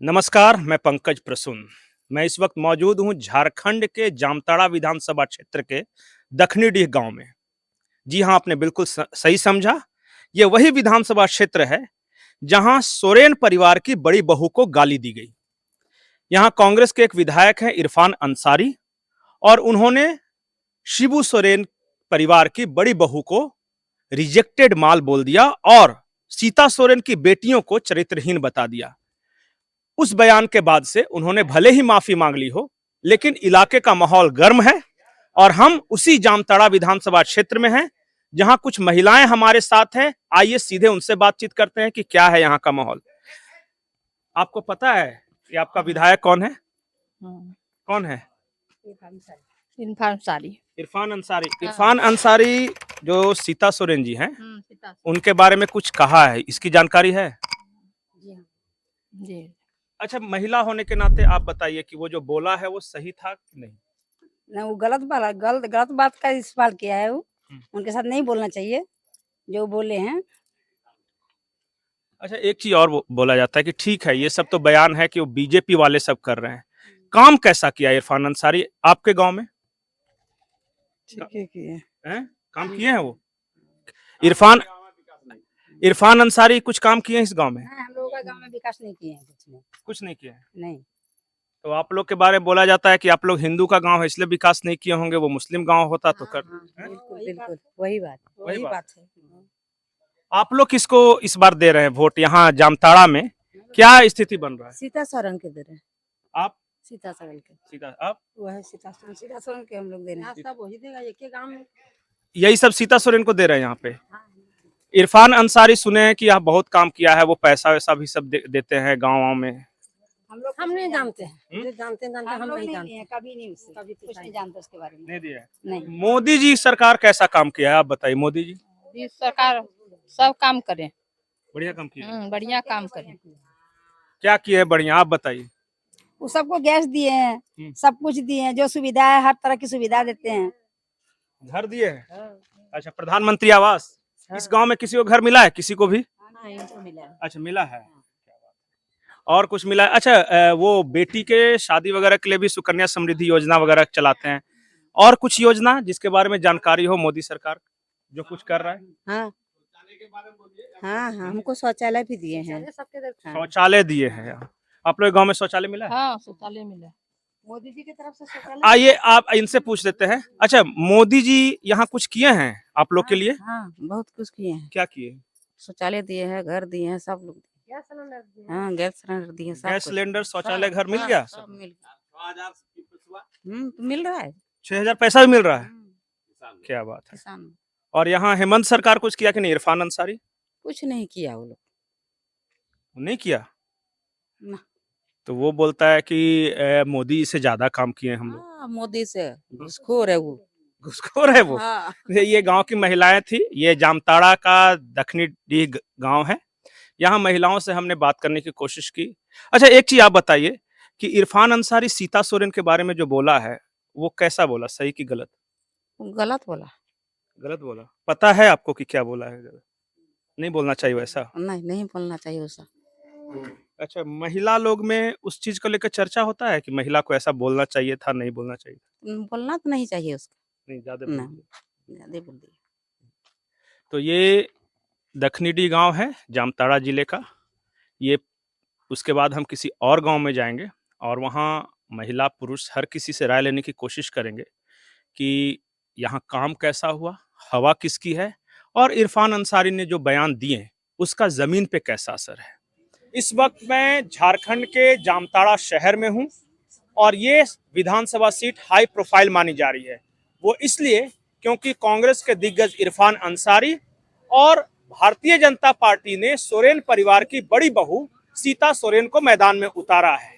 नमस्कार, मैं पंकज प्रसून। मैं इस वक्त मौजूद हूं झारखंड के जामताड़ा विधानसभा क्षेत्र के दखनीडीह गांव में। जी हां, आपने बिल्कुल सही समझा। ये वही विधानसभा क्षेत्र है जहां सोरेन परिवार की बड़ी बहू को गाली दी गई। यहां कांग्रेस के एक विधायक हैं इरफान अंसारी, और उन्होंने शिबू सोरेन परिवार की बड़ी बहू को रिजेक्टेड माल बोल दिया और सीता सोरेन की बेटियों को चरित्रहीन बता दिया। उस बयान के बाद से उन्होंने भले ही माफी मांग ली हो, लेकिन इलाके का माहौल गर्म है और हम उसी जामताड़ा विधानसभा क्षेत्र में हैं जहां कुछ महिलाएं हमारे साथ हैं। आइए सीधे उनसे बातचीत करते हैं कि क्या है यहाँ का माहौल। आपको पता है कि आपका विधायक कौन है? कौन है? इरफान अंसारी। इरफान अंसारी। इरफान अंसारी जो सीता सोरेन जी हैं, उनके बारे में कुछ कहा है, इसकी जानकारी है? जी। अच्छा, महिला होने के नाते आप बताइए कि वो जो बोला है वो सही था कि नहीं? ना, वो गलत बात का इस्तेमाल किया है। वो उनके साथ नहीं बोलना चाहिए जो बोले हैं। अच्छा, एक चीज और बोला जाता है कि ठीक है, ये सब तो बयान है कि वो बीजेपी वाले सब कर रहे हैं। काम कैसा किया इरफान अंसारी आपके गांव में? ठीक है किए हैं? काम किए हैं वो? इरफान अंसारी कुछ काम किए हैं इस गांव में? हम लोगों का गांव में विकास नहीं किए हैं, कुछ नहीं किए हैं। नहीं। तो आप लोग के बारे में बोला जाता है कि आप लोग हिंदू का गांव है इसलिए विकास नहीं किए होंगे, वो मुस्लिम गांव होता तो कर। बिल्कुल वही बात है। आप लोग किसको इस बार दे रहे हैं वोट यहाँ जामताड़ा में? क्या स्थिति बन रहा है? सीता सोरेन के दे रहे हैं। आप? सीता सोरेन के। सीता आप? वह सीता सोरेन के हम लोग दे रहे हैं। सब वही देगा, एक ही गांव में यही सब सीता सोरेन को दे रहे हैं यहाँ पे। इरफान अंसारी सुने हैं कि यहाँ बहुत काम किया है, वो पैसा वैसा भी सब देते हैं गाँव में। हम नहीं जानते हैं। जानते हम नहीं जानते हैं, कभी नहीं, उससे कभी कुछ नहीं जानते उसके बारे में। नहीं दिया है। नहीं। मोदी जी सरकार कैसा काम किया है आप बताइए। मोदी जी सरकार सब काम करे, बढ़िया काम किया। बढ़िया काम करे। क्या किए है बढ़िया, आप बताइए। वो सबको गैस दिए हैं, सब कुछ दिए हैं, जो सुविधा है हर तरह की सुविधा देते हैं। घर दिए हैं? अच्छा, प्रधानमंत्री आवास। इस गांव में किसी को घर मिला है? किसी को भी? अच्छा, मिला है। और कुछ मिला है? अच्छा, वो बेटी के शादी वगैरह के लिए भी सुकन्या समृद्धि योजना वगैरह चलाते हैं। और कुछ योजना जिसके बारे में जानकारी हो, मोदी सरकार जो कुछ कर रहा है? हाँ हाँ, हमको शौचालय भी दिए हैं। शौचालय दिए हैं। आप लोग गांव में शौचालय मिला है? हाँ, शौचालय मिला। मोदी जी की तरफ से शौचालय। आइए आप इनसे पूछ लेते हैं। अच्छा, मोदी जी यहाँ कुछ किए हैं आप लोग के लिए? हाँ, बहुत कुछ किए हैं। क्या किए? शौचालय दिए हैं, घर दिए हैं, सब लोग। गैस सिलेंडर दिए। हाँ, गैस सिलेंडर दिए। गैस सिलेंडर, शौचालय, घर मिल गया? सब मिल गया। तो मिल रहा है। 6,000 पैसा भी मिल रहा है? क्या बात है। किसान और यहाँ हेमंत सरकार कुछ किया कि नहीं? इरफान अंसारी कुछ नहीं किया, वो लोग नहीं किया ना। तो वो बोलता है कि मोदी से ज्यादा काम किए हम लोग। हाँ, मोदी से घुसखोर है वो। घुसखोर है वो। हाँ। ये गांव की महिलाएं थी। ये जामताड़ा का दखनीडीह गांव है। यहाँ महिलाओं से हमने बात करने की कोशिश की। अच्छा, एक चीज आप बताइए कि इरफान अंसारी सीता सोरेन के बारे में जो बोला है वो कैसा बोला, सही कि गलत? गलत बोला। गलत बोला। पता है आपको कि क्या बोला है? गलत नहीं बोलना चाहिए वैसा। नहीं बोलना चाहिए वैसा। अच्छा, महिला लोग में उस चीज को लेकर चर्चा होता है कि महिला को ऐसा बोलना चाहिए था, नहीं बोलना चाहिए था? बोलना तो नहीं चाहिए उसका। नहीं, ज्यादा बोल दिया। तो ये दखनीडीह गांव है जामताड़ा जिले का। ये उसके बाद हम किसी और गांव में जाएंगे और वहाँ महिला पुरुष हर किसी से राय लेने की कोशिश करेंगे कि यहाँ काम कैसा हुआ, हवा किसकी है, और इरफान अंसारी ने जो बयान दिए उसका जमीन पे कैसा असर है। इस वक्त मैं झारखंड के जामताड़ा शहर में हूँ और ये विधानसभा सीट हाई प्रोफाइल मानी जा रही है। वो इसलिए क्योंकि कांग्रेस के दिग्गज इरफान अंसारी और भारतीय जनता पार्टी ने सोरेन परिवार की बड़ी बहू सीता सोरेन को मैदान में उतारा है।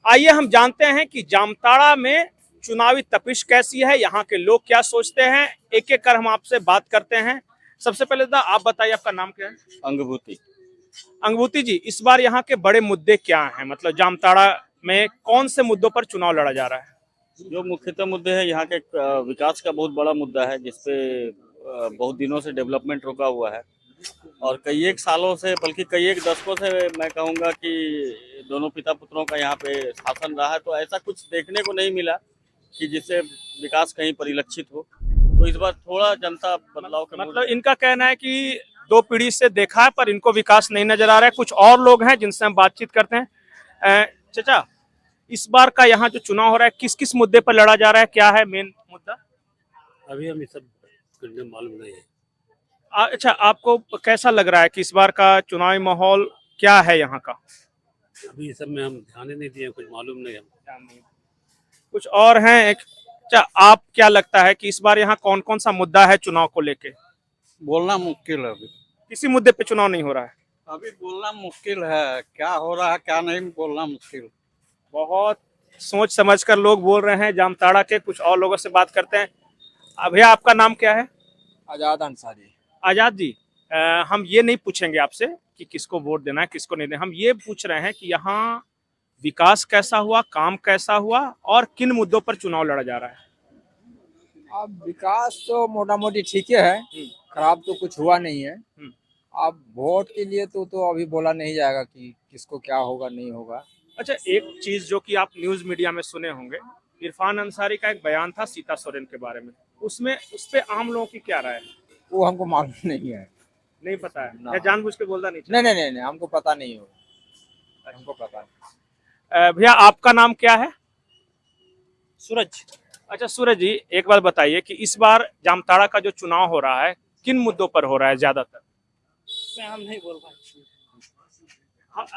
आइए हम जानते हैं कि जामताड़ा में चुनावी तपिश कैसी है, यहाँ के लोग क्या सोचते हैं। एक एक कर हम आपसे बात करते हैं। सबसे पहले तो आप बताइए, आपका नाम क्या है? अंगभूति। अंगभूति जी, इस बार यहाँ के बड़े मुद्दे क्या हैं? मतलब जामताड़ा में कौन से मुद्दों पर चुनाव लड़ा जा रहा है? जो मुख्यतः मुद्दे हैं यहाँ के विकास का बहुत बड़ा मुद्दा है, जिसपे बहुत दिनों से डेवलपमेंट रुका हुआ है और कई एक सालों से, बल्कि कई एक दशकों से मैं कहूँगा कि दोनों पिता पुत्रों का यहाँ पे शासन रहा है, तो ऐसा कुछ देखने को नहीं मिला कि जिससे विकास कहीं परिलक्षित हो। तो इस बार थोड़ा जनता बदलाव का मतलब इनका कहना है कि 2 पीढ़ी से देखा है पर इनको विकास नहीं नजर आ रहा है। कुछ और लोग हैं जिनसे हम बातचीत करते हैं। चाचा, इस बार का यहाँ जो चुनाव हो रहा है किस किस मुद्दे पर लड़ा जा रहा है, क्या है मेन मुद्दा? अभी हम ये सब करने मालूम नहीं है। अच्छा, आपको कैसा लग रहा है कि इस बार का चुनावी माहौल क्या है यहाँ का? अभी ये सब में हम ध्यान ही नहीं दिए, कुछ मालूम नहीं हम। कुछ और हैं एक। अच्छा, आप क्या लगता है कि इस बार यहाँ कौन कौन सा मुद्दा है चुनाव को लेके? बोलना मुश्किल है अभी। किसी मुद्दे पे चुनाव नहीं हो रहा है? अभी बोलना मुश्किल है, क्या हो रहा है क्या नहीं बोलना मुश्किल। बहुत सोच समझ कर लोग बोल रहे हैं जामताड़ा के। कुछ और लोगों से बात करते हैं। भैया, आपका नाम क्या है? आजाद अंसारी। आजाद जी, हम ये नहीं पूछेंगे आपसे कि किसको वोट देना है किसको नहीं देना। हम ये पूछ रहे हैं कि यहाँ विकास कैसा हुआ, काम कैसा हुआ और किन मुद्दों पर चुनाव लड़ा जा रहा है? अब विकास तो मोटा मोटी ठीक ही है, खराब तो कुछ हुआ नहीं है। अब वोट के लिए तो अभी बोला नहीं जाएगा कि किसको क्या होगा नहीं होगा। अच्छा, एक चीज जो कि आप न्यूज मीडिया में सुने होंगे, इरफान अंसारी का एक बयान था सीता सोरेन के बारे में, उसमें उस पे आम लोगों की क्या राय है? वो हमको मालूम नहीं है। नहीं पता है ना। या जानबूझ के बोलना नहीं नहीं नहीं नहीं नहीं, हमको पता नहीं हो, हमको पता नहीं। चाहिए? भैया, आपका नाम क्या है? सूरज। अच्छा सूरज जी, एक बात बताइए कि इस बार जामताड़ा का जो चुनाव हो रहा है किन मुद्दों पर हो रहा है ज्यादातर? हम नहीं बोल पाए।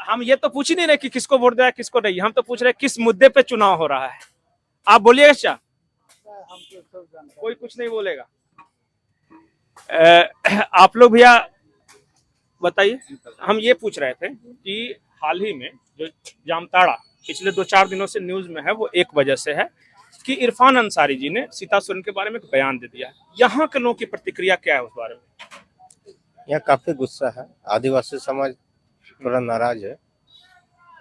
हम ये तो पूछ ही नहीं रहे कि किसको वोट देना है किसको नहीं, हम तो पूछ रहे किस मुद्दे पे चुनाव हो रहा है। आप बोलिएगा क्या? कोई कुछ नहीं बोलेगा। आप लोग भैया बताइए। हम ये पूछ रहे थे कि हाल ही में जो जामताड़ा पिछले 2-4 दिनों से न्यूज में है, वो एक वजह से है कि इरफान अंसारी जी ने सीता सोरेन के बारे में एक बयान दे दिया। यहाँ के लोगों की प्रतिक्रिया क्या है उस बारे में? यहाँ काफी गुस्सा है, आदिवासी समाज थोड़ा नाराज है।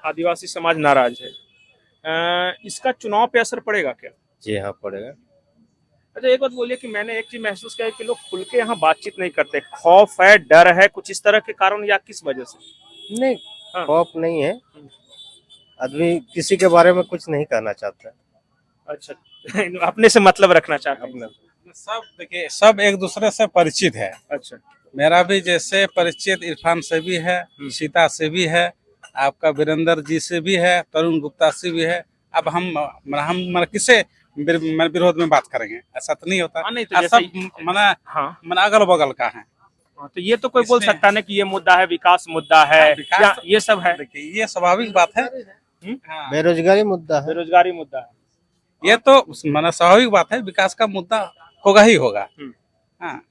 आदिवासी समाज नाराज है। इसका चुनाव पे असर पड़ेगा क्या? जी हाँ, पड़ेगा। अच्छा, एक बात बोलिए कि मैंने एक चीज महसूस किया है कि लोग खुल के यहाँ बातचीत नहीं करते। खौफ है, डर है, कुछ इस तरह के कारण या किस वजह से? नहीं, हाँ। खौफ नहीं है। आदमी किसी के बारे में कुछ नहीं कहना चाहता है। अच्छा अपने से मतलब रखना चाहते हैं। अपने सब देखिए, सब एक दूसरे से परिचित है। अच्छा, मेरा भी जैसे परिचित इरफान से भी है, सीता से भी है, आपका वीरेंद्र जी से भी है, तरुण गुप्ता से भी है। अब हम किसे विरोध में बात करेंगे? ऐसा तो नहीं होता। हाँ, नहीं तो जैसे सब मना हाँ अगल बगल का है। तो ये तो कोई बोल इसमें- सकता नहीं कि ये मुद्दा है, विकास मुद्दा है विकास या तो- ये सब है। देखिए, ये स्वाभाविक बात है। हाँ, बेरोजगारी मुद्दा है। बेरोजगारी मुद्दा है। ये तो स्वाभाविक बात है, विकास का मुद्दा होगा ही होगा। हाँ,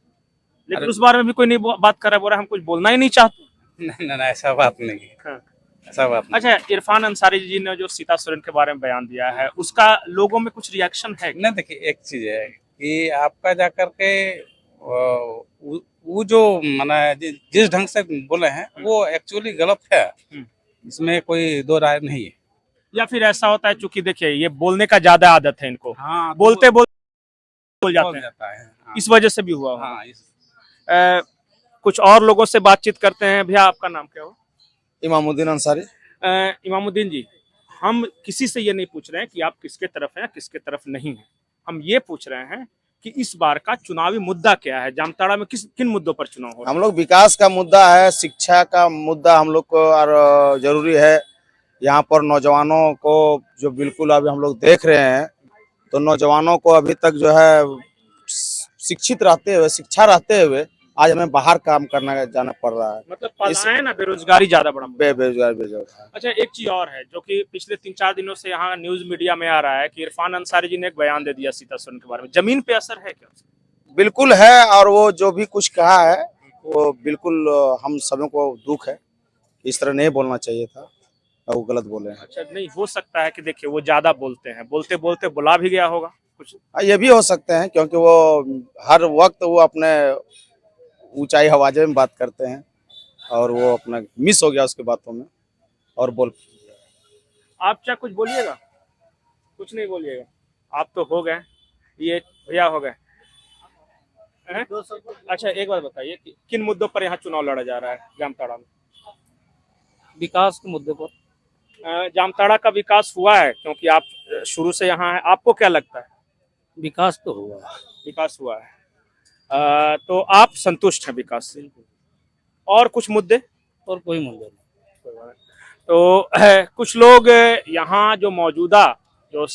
लेकिन उस बारे में भी कोई नहीं बात कर रहा है, बोल रहा है हम कुछ बोलना ही नहीं चाहते। नहीं नहीं, ऐसा बात नहीं है। हाँ। ऐसा बात नहीं। अच्छा, इरफान अंसारी जी ने जो सीता सोरेन के बारे में बयान दिया है, उसका लोगों में कुछ रिएक्शन है? नहीं, देखिए, एक चीज है कि आपका जाकर के वो जो माना जिस ढंग से बोले हैं वो एक्चुअली गलत है। इसमें कोई दो राय नहीं है। या फिर ऐसा होता है चूंकि देखिए ये बोलने का ज्यादा आदत है इनको, हाँ, तो बोलते बोल बोल जाते हैं, जाता है। हाँ, इस वजह से भी हुआ होगा। हाँ, कुछ और लोगों से बातचीत करते हैं। भैया, आपका नाम क्या हो? इमामुद्दीन अंसारी। इमामुद्दीन जी, हम किसी से ये नहीं पूछ रहे हैं कि आप किसके तरफ हैं किसके तरफ नहीं हैं। हम ये पूछ रहे हैं कि इस बार का चुनावी मुद्दा क्या है, जामताड़ा में किन मुद्दों पर चुनाव हो रहा है? हम लोग विकास का मुद्दा है, शिक्षा का मुद्दा हम लोग को और जरूरी है। यहाँ पर नौजवानों को जो बिल्कुल अभी हम लोग देख रहे हैं, तो नौजवानों को अभी तक जो है शिक्षित रहते हुए, शिक्षा रहते हुए आज हमें बाहर काम करना जाना पड़ रहा है। मतलब पलायन ना, बेरोजगारी ज्यादा बड़ा मुद्दा है। बेरोजगार। अच्छा, एक चीज और है जो कि पिछले 3-4 दिनों से यहाँ न्यूज मीडिया में आ रहा है कि इरफान अंसारी जी ने एक बयान दे दिया सीता सोरेन के बारे में। जमीन पे असर है क्या? बिल्कुल है, और वो जो भी कुछ कहा है वो बिल्कुल हम सबों को दुख है। इस तरह नहीं बोलना चाहिए था, वो गलत बोले हैं। अच्छा, नहीं हो सकता है कि देखिए वो ज्यादा बोलते हैं, बोलते बोलते बुला भी गया होगा कुछ। ये भी हो सकते हैं, क्योंकि वो हर वक्त वो अपने ऊंचाई आवाज़ में बात करते हैं और वो अपना मिस हो गया उसकी बातों में और बोल। आप क्या कुछ बोलिएगा? कुछ नहीं बोलिएगा, आप तो हो गए, ये भैया हो गए। अच्छा, एक बात बताइए कि किन मुद्दों पर यहाँ चुनाव लड़ा जा रहा है जामताड़ा में? विकास के मुद्दे पर। जामताड़ा का विकास हुआ है, क्योंकि आप शुरू से यहाँ हैं, आपको क्या लगता है? विकास तो हुआ। विकास हुआ है। तो आप संतुष्ट हैं विकास से? और कुछ मुद्दे? और कोई मुद्दा नहीं। तो कुछ लोग यहाँ जो मौजूदा जो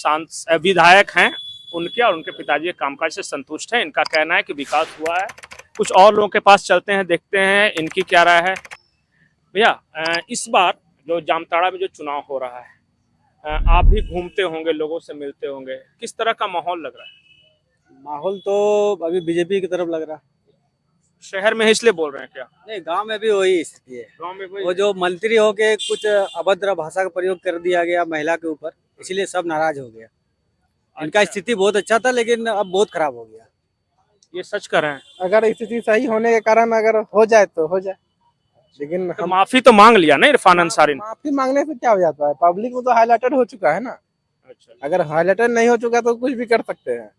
विधायक हैं उनके और उनके पिताजी के कामकाज से संतुष्ट हैं। इनका कहना है कि विकास हुआ है। कुछ और लोगों के पास चलते हैं, देखते हैं इनकी क्या राय है। भैया, इस बार जो जामताड़ा में जो चुनाव हो रहा है, आप भी घूमते होंगे, लोगों से मिलते होंगे, किस तरह का माहौल लग रहा है? माहौल तो अभी बीजेपी की तरफ लग रहा है। शहर में है इसलिए बोल रहे हैं क्या? नहीं, गांव में भी वही स्थिति है। गांव में वो जो मंत्री होके कुछ अभद्र भाषा का प्रयोग कर दिया गया महिला के ऊपर, इसलिए सब नाराज हो गया। इनका अच्छा। स्थिति बहुत अच्छा था, लेकिन अब बहुत खराब हो गया। ये सच कर रहे हैं? अगर स्थिति सही होने के कारण अगर हो जाए तो हो जाए, लेकिन तो माफी तो मांग लिया ना इरफान अंसारी ने? माफी मांगने से क्या हो जाता है? पब्लिक में तो हाईलाइटेड हो चुका है ना। अच्छा। अगर हाईलाइटेड नहीं हो चुका तो कुछ भी कर सकते हैं।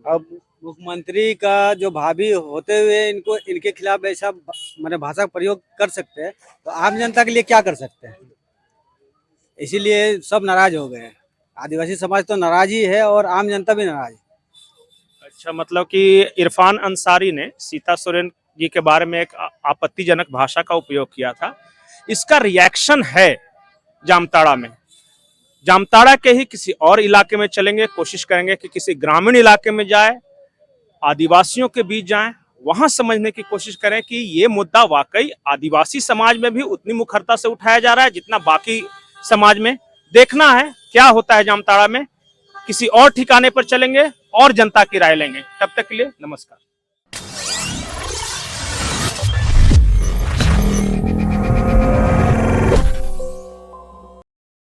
अब मुख्यमंत्री का जो भाभी होते हुए इनको इनके खिलाफ ऐसा मैंने भाषा का प्रयोग कर सकते हैं, तो आम जनता के लिए क्या कर सकते हैं? इसीलिए सब नाराज हो गए हैं। आदिवासी समाज तो नाराज ही है और आम जनता भी नाराज है। अच्छा, मतलब कि इरफान अंसारी ने सीता सोरेन जी के बारे में एक आपत्तिजनक भाषा का उपयोग किया था। इसका रिएक्शन है जामताड़ा में। जामताड़ा के ही किसी और इलाके में चलेंगे, कोशिश करेंगे कि किसी ग्रामीण इलाके में जाए, आदिवासियों के बीच जाएं, वहां समझने की कोशिश करें कि ये मुद्दा वाकई आदिवासी समाज में भी उतनी मुखरता से उठाया जा रहा है जितना बाकी समाज में। देखना है क्या होता है जामताड़ा में। किसी और ठिकाने पर चलेंगे और जनता की राय लेंगे। तब तक के लिए नमस्कार।